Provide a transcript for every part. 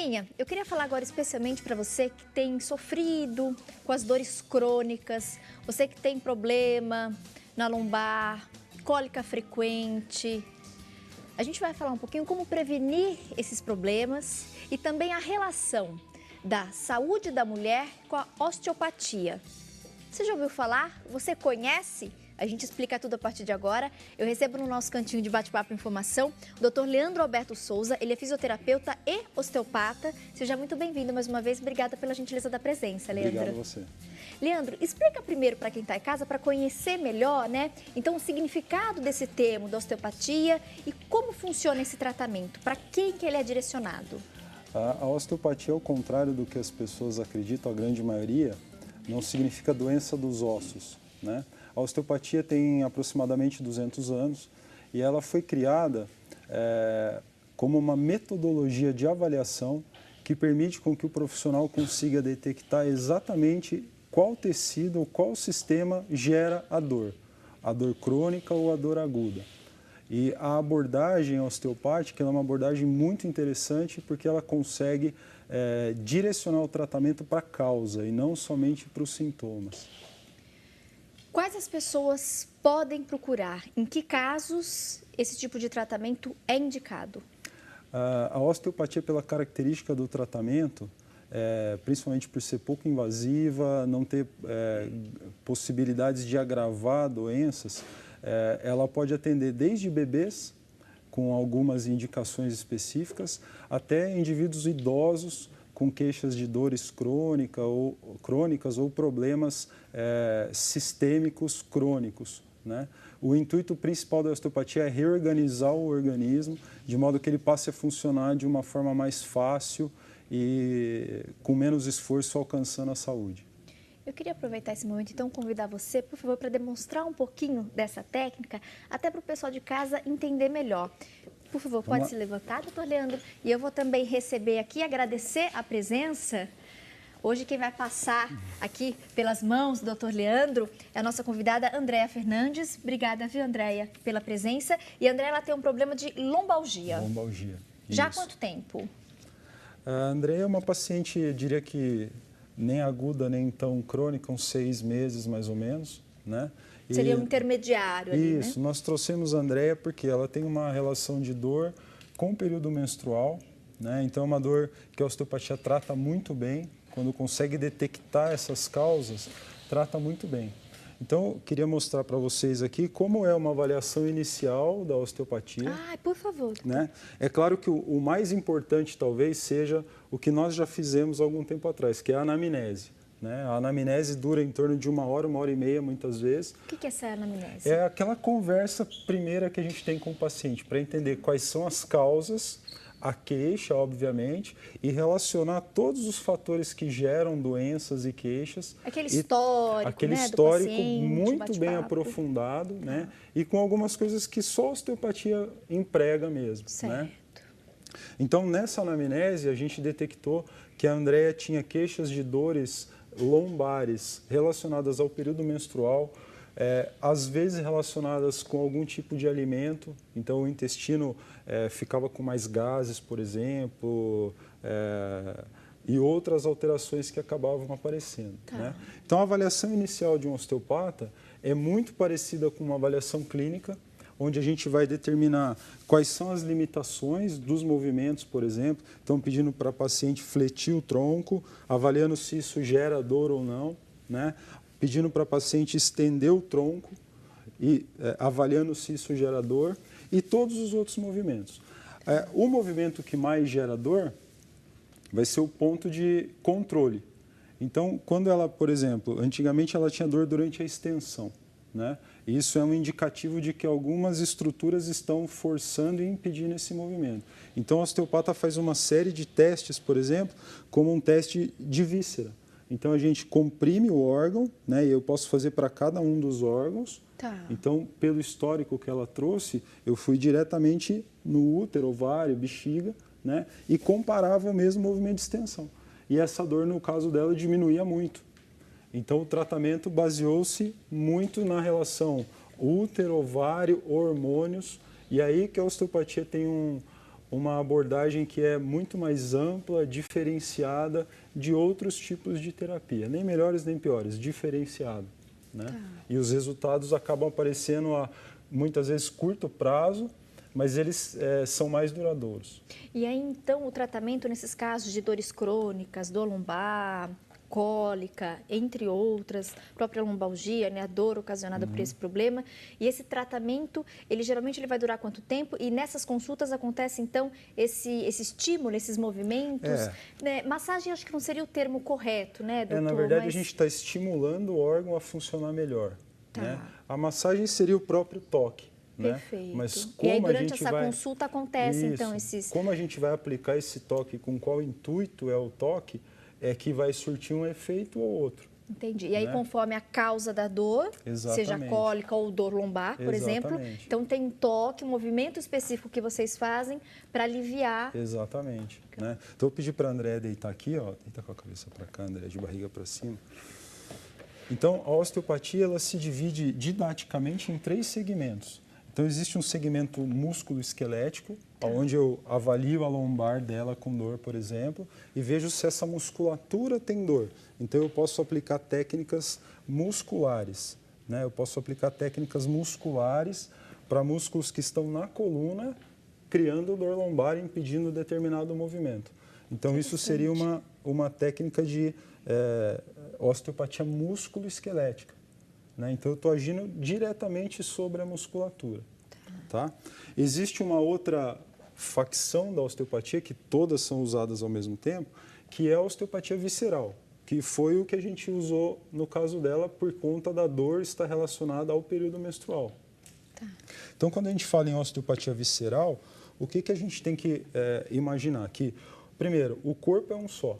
Turminha, eu queria falar agora especialmente para você que tem sofrido com as dores crônicas, você que tem problema na lombar, cólica frequente. A gente vai falar um pouquinho como prevenir esses problemas e também a relação da saúde da mulher com a osteopatia. Você já ouviu falar? Você conhece? A gente explica tudo a partir de agora. Eu recebo no nosso cantinho de bate-papo informação o Dr. Leandro Alberto Souza. Ele é fisioterapeuta e osteopata. Seja muito bem-vindo mais uma vez. Obrigada pela gentileza da presença, Leandro. Obrigado a você. Leandro, explica primeiro para quem está em casa, para conhecer melhor, né? Então, o significado desse termo da osteopatia e como funciona esse tratamento, para quem que ele é direcionado? A osteopatia, ao contrário do que as pessoas acreditam, a grande maioria, não significa doença dos ossos, né? A osteopatia tem aproximadamente 200 anos e ela foi criada como uma metodologia de avaliação que permite com que o profissional consiga detectar exatamente qual tecido ou qual sistema gera a dor crônica ou a dor aguda. E a abordagem osteopática é uma abordagem muito interessante porque ela consegue direcionar o tratamento para a causa e não somente para os sintomas. Quais as pessoas podem procurar? Em que casos esse tipo de tratamento é indicado? A osteopatia, pela característica do tratamento, principalmente por ser pouco invasiva, não ter possibilidades de agravar doenças, ela pode atender desde bebês, com algumas indicações específicas, até indivíduos idosos com queixas de dores crônicas ou problemas sistêmicos crônicos, né? O intuito principal da osteopatia é reorganizar o organismo de modo que ele passe a funcionar de uma forma mais fácil e com menos esforço, alcançando a saúde. Eu queria aproveitar esse momento, então, convidar você, por favor, para demonstrar um pouquinho dessa técnica, até para o pessoal de casa entender melhor. Por favor, pode se levantar, doutor Leandro. E eu vou também receber aqui, agradecer a presença. Hoje quem vai passar aqui pelas mãos do doutor Leandro é a nossa convidada Andréia Fernandes. Obrigada, viu, Andréia, pela presença. E a Andréia, ela tem um problema de lombalgia. Lombalgia. Já há quanto tempo? A Andréia é uma paciente, eu diria que nem aguda, nem tão crônica, uns 6 meses mais ou menos, né? Seria um intermediário ali, Isso, né? nós trouxemos a Andréia porque ela tem uma relação de dor com o período menstrual, né? Então é uma dor que a osteopatia trata muito bem, quando consegue detectar essas causas, trata muito bem. Então, eu queria mostrar para vocês aqui como é uma avaliação inicial da osteopatia. Ah, por favor. Né? É claro que o mais importante talvez seja o que nós já fizemos há algum tempo atrás, que é a anamnese. Né? A anamnese dura em torno de 1 hora e meia, muitas vezes. O que é essa anamnese? É aquela conversa primeira que a gente tem com o paciente, para entender quais são as causas, a queixa, obviamente, e relacionar todos os fatores que geram doenças e queixas. Aquele histórico, aquele né, histórico do paciente, muito bem aprofundado, né? E com algumas coisas que só a osteopatia emprega mesmo. Certo. Né? Então, nessa anamnese, a gente detectou que a Andréia tinha queixas de dores lombares relacionadas ao período menstrual, às vezes relacionadas com algum tipo de alimento, então o intestino ficava com mais gases, por exemplo, e outras alterações que acabavam aparecendo. Tá. Né? Então a avaliação inicial de um osteopata é muito parecida com uma avaliação clínica, onde a gente vai determinar quais são as limitações dos movimentos, por exemplo. Então, pedindo para a paciente fletir o tronco, avaliando se isso gera dor ou não, né? Pedindo para a paciente estender o tronco e avaliando se isso gera dor e todos os outros movimentos. O movimento que mais gera dor vai ser o ponto de controle. Então, quando ela, por exemplo, antigamente ela tinha dor durante a extensão, né? Isso é um indicativo de que algumas estruturas estão forçando e impedindo esse movimento. Então, o osteopata faz uma série de testes, por exemplo, como um teste de víscera. Então, a gente comprime o órgão, né, e eu posso fazer para cada um dos órgãos. Tá. Então, pelo histórico que ela trouxe, eu fui diretamente no útero, ovário, bexiga, né, e comparava o mesmo movimento de extensão. E essa dor, no caso dela, diminuía muito. Então, o tratamento baseou-se muito na relação útero, ovário, hormônios, e aí que a osteopatia tem uma abordagem que é muito mais ampla, diferenciada de outros tipos de terapia. Nem melhores nem piores, diferenciado. Né? E os resultados acabam aparecendo a, muitas vezes, curto prazo, mas eles são mais duradouros. E aí, então, o tratamento nesses casos de dores crônicas, dor lombar, cólica, entre outras, própria lombalgia, né, a dor ocasionada por esse problema. E esse tratamento, ele geralmente ele vai durar quanto tempo? E nessas consultas acontece, então, esse estímulo, esses movimentos? Né? Massagem, acho que não seria o termo correto, né, doutor? Na verdade, a gente está estimulando o órgão a funcionar melhor. Tá. Né? A massagem seria o próprio toque. Perfeito. Né? Mas como e aí, durante essa vai... consulta acontece, Isso. então, esses... Como a gente vai aplicar esse toque, com qual intuito é o toque, é que vai surtir um efeito ou outro. Entendi. E aí, né? Conforme a causa da dor, Exatamente. seja cólica ou dor lombar, por exemplo, então tem um toque, um movimento específico que vocês fazem para aliviar. Exatamente. Né? Então, eu pedi para a Andréia deitar aqui, ó, deita com a cabeça para cá, Andréia, de barriga para cima. Então, a osteopatia ela se divide didaticamente em 3 segmentos. Então, existe um segmento músculo-esquelético, onde eu avalio a lombar dela com dor, por exemplo, e vejo se essa musculatura tem dor. Então, eu posso aplicar técnicas musculares. Né? Eu posso aplicar técnicas musculares para músculos que estão na coluna, criando dor lombar, impedindo determinado movimento. Então, isso seria uma técnica de osteopatia músculo-esquelética. Né? Então, eu estou agindo diretamente sobre a musculatura. Tá? Existe uma outra facção da osteopatia, que todas são usadas ao mesmo tempo, que é a osteopatia visceral, que foi o que a gente usou no caso dela por conta da dor estar relacionada ao período menstrual. Tá. Então, quando a gente fala em osteopatia visceral, o que a gente tem que imaginar? Que, primeiro, o corpo é um só.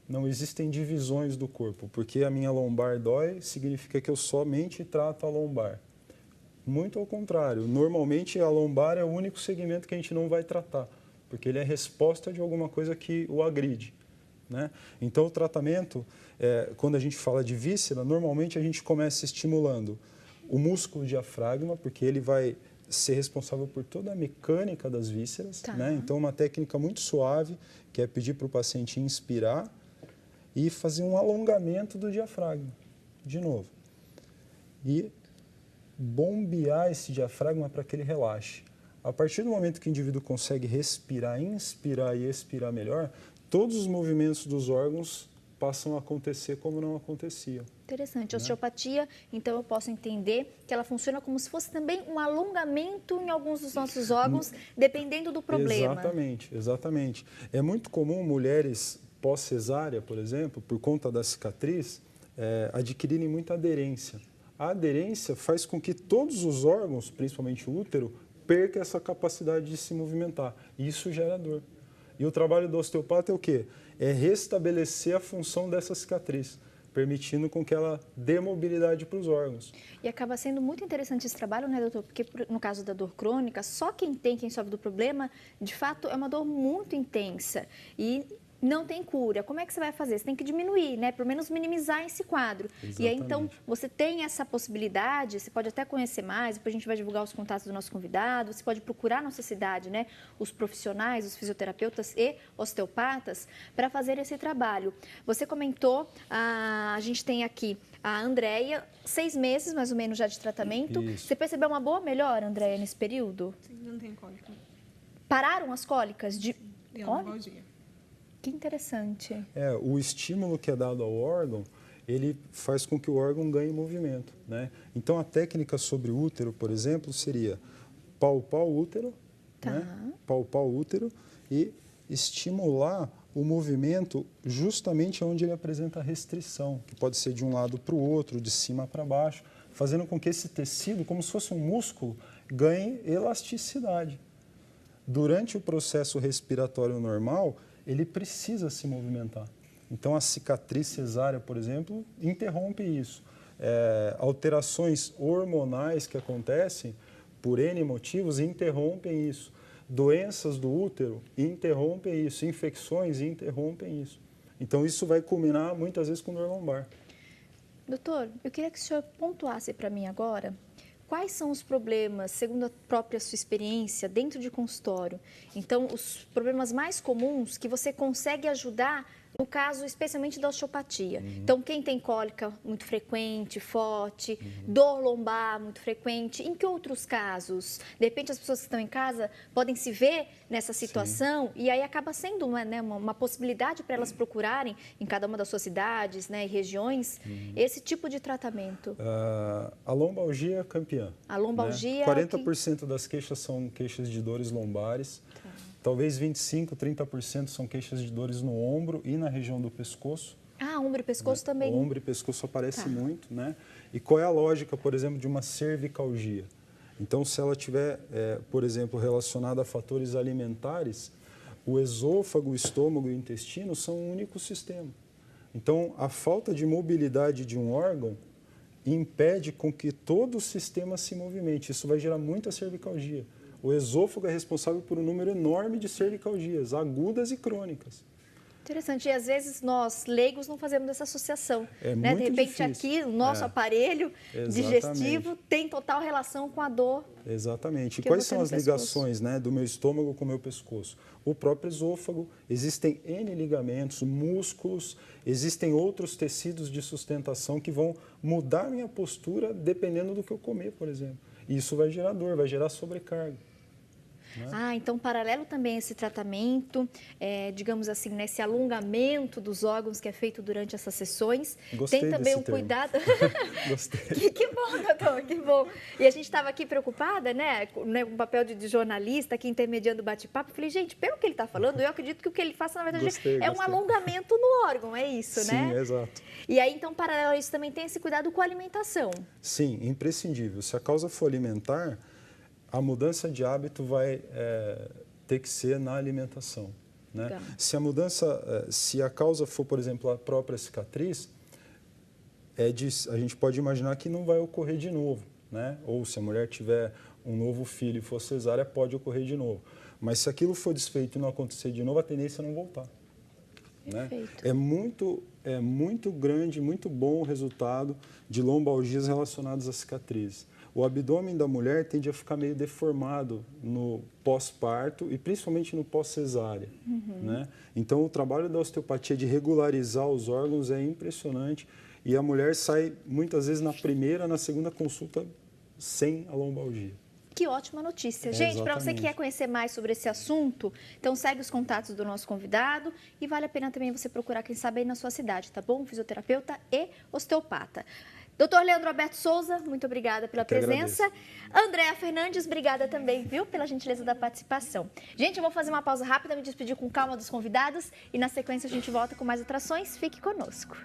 Não existem divisões do corpo, porque a minha lombar dói, significa que eu somente trato a lombar. Muito ao contrário, normalmente a lombar é o único segmento que a gente não vai tratar, porque ele é resposta de alguma coisa que o agride. Né? Então, o tratamento, quando a gente fala de víscera, normalmente a gente começa estimulando o músculo diafragma, porque ele vai ser responsável por toda a mecânica das vísceras. Tá. Né? Então, uma técnica muito suave, que é pedir para o paciente inspirar, e fazer um alongamento do diafragma, de novo. E bombear esse diafragma para que ele relaxe. A partir do momento que o indivíduo consegue respirar, inspirar e expirar melhor, todos os movimentos dos órgãos passam a acontecer como não aconteciam. Interessante. A osteopatia, então eu posso entender que ela funciona como se fosse também um alongamento em alguns dos nossos órgãos, dependendo do problema. Exatamente, exatamente. É muito comum mulheres pós-cesárea, por exemplo, por conta da cicatriz, adquirirem muita aderência. A aderência faz com que todos os órgãos, principalmente o útero, percam essa capacidade de se movimentar. E isso gera dor. E o trabalho do osteopata é o quê? É restabelecer a função dessa cicatriz, permitindo com que ela dê mobilidade para os órgãos. E acaba sendo muito interessante esse trabalho, né, doutor? Porque no caso da dor crônica, só quem sofre do problema, de fato, é uma dor muito intensa. E não tem cura. Como é que você vai fazer? Você tem que diminuir, né? Pelo menos minimizar esse quadro. Exatamente. E aí, então, você tem essa possibilidade, você pode até conhecer mais, depois a gente vai divulgar os contatos do nosso convidado, você pode procurar na nossa cidade, né? Os profissionais, os fisioterapeutas e osteopatas para fazer esse trabalho. Você comentou, a gente tem aqui a Andréia, 6 meses mais ou menos já de tratamento. Isso. Você percebeu uma boa melhora, Andréia, nesse período? Sim, não tem cólica. Pararam as cólicas? E a lombalgia. Que interessante. O estímulo que é dado ao órgão, ele faz com que o órgão ganhe movimento. Né? Então, a técnica sobre o útero, por exemplo, seria palpar o útero, tá. Né? Palpar o útero e estimular o movimento justamente onde ele apresenta restrição, que pode ser de um lado para o outro, de cima para baixo, fazendo com que esse tecido, como se fosse um músculo, ganhe elasticidade. Durante o processo respiratório normal, ele precisa se movimentar. Então, a cicatriz cesárea, por exemplo, interrompe isso. Alterações hormonais que acontecem por N motivos interrompem isso. Doenças do útero interrompem isso. Infecções interrompem isso. Então, isso vai culminar muitas vezes com dor lombar. Doutor, eu queria que o senhor pontuasse para mim agora quais são os problemas, segundo a própria sua experiência, dentro de consultório. Então, os problemas mais comuns que você consegue ajudar, no caso, especialmente da osteopatia. Então, quem tem cólica muito frequente, forte, dor lombar muito frequente, em que outros casos? De repente, as pessoas que estão em casa podem se ver nessa situação e aí acaba sendo uma possibilidade para elas procurarem em cada uma das suas cidades, né, e regiões, esse tipo de tratamento. A lombalgia é campeã. A lombalgia... Né? 40% das queixas são queixas de dores lombares. Talvez 25%, 30% são queixas de dores no ombro e na região do pescoço. Ah, ombro e pescoço também. O ombro e pescoço aparece muito, né? E qual é a lógica, por exemplo, de uma cervicalgia? Então, se ela tiver, por exemplo, relacionada a fatores alimentares, o esôfago, o estômago e o intestino são um único sistema. Então, a falta de mobilidade de um órgão impede com que todo o sistema se movimente. Isso vai gerar muita cervicalgia. O esôfago é responsável por um número enorme de cervicalgias, agudas e crônicas. Interessante. E às vezes nós, leigos, não fazemos essa associação. Né? Muito de repente, difícil. aqui, o nosso aparelho digestivo tem total relação com a dor. Exatamente. E quais são as ligações, né, do meu estômago com o meu pescoço? O próprio esôfago, existem N ligamentos, músculos, existem outros tecidos de sustentação que vão mudar minha postura dependendo do que eu comer, por exemplo. E isso vai gerar dor, vai gerar sobrecarga. Ah, então, paralelo também a esse tratamento, digamos assim, nesse alongamento dos órgãos que é feito durante essas sessões. Gostei tem também desse termo. Cuidado. Gostei. Que bom, doutor, que bom. E a gente estava aqui preocupada, né, com o papel de jornalista, aqui intermediando o bate-papo. Falei, gente, pelo que ele está falando, eu acredito que o que ele faça, na verdade, é um alongamento no órgão, é isso, né? Sim, exato. E aí, então, paralelo a isso, também tem esse cuidado com a alimentação. Sim, imprescindível. Se a causa for alimentar, a mudança de hábito vai ter que ser na alimentação. Né? Se a causa for, por exemplo, a própria cicatriz, a gente pode imaginar que não vai ocorrer de novo. Né? Ou se a mulher tiver um novo filho e for cesárea, pode ocorrer de novo. Mas se aquilo for desfeito e não acontecer de novo, a tendência é não voltar. Né? É muito grande, muito bom o resultado de lombalgias relacionadas a cicatrizes. O abdômen da mulher tende a ficar meio deformado no pós-parto e principalmente no pós-cesárea. Né? Então, o trabalho da osteopatia de regularizar os órgãos é impressionante e a mulher sai muitas vezes na primeira, na segunda consulta sem a lombalgia. Que ótima notícia. Gente, para você que quer conhecer mais sobre esse assunto, então segue os contatos do nosso convidado e vale a pena também você procurar, quem sabe, aí na sua cidade, tá bom? Fisioterapeuta e osteopata. Doutor Leandro Alberto Souza, muito obrigada pela presença. Andréa Fernandes, obrigada também, viu, pela gentileza da participação. Gente, eu vou fazer uma pausa rápida, me despedir com calma dos convidados e na sequência a gente volta com mais atrações. Fique conosco.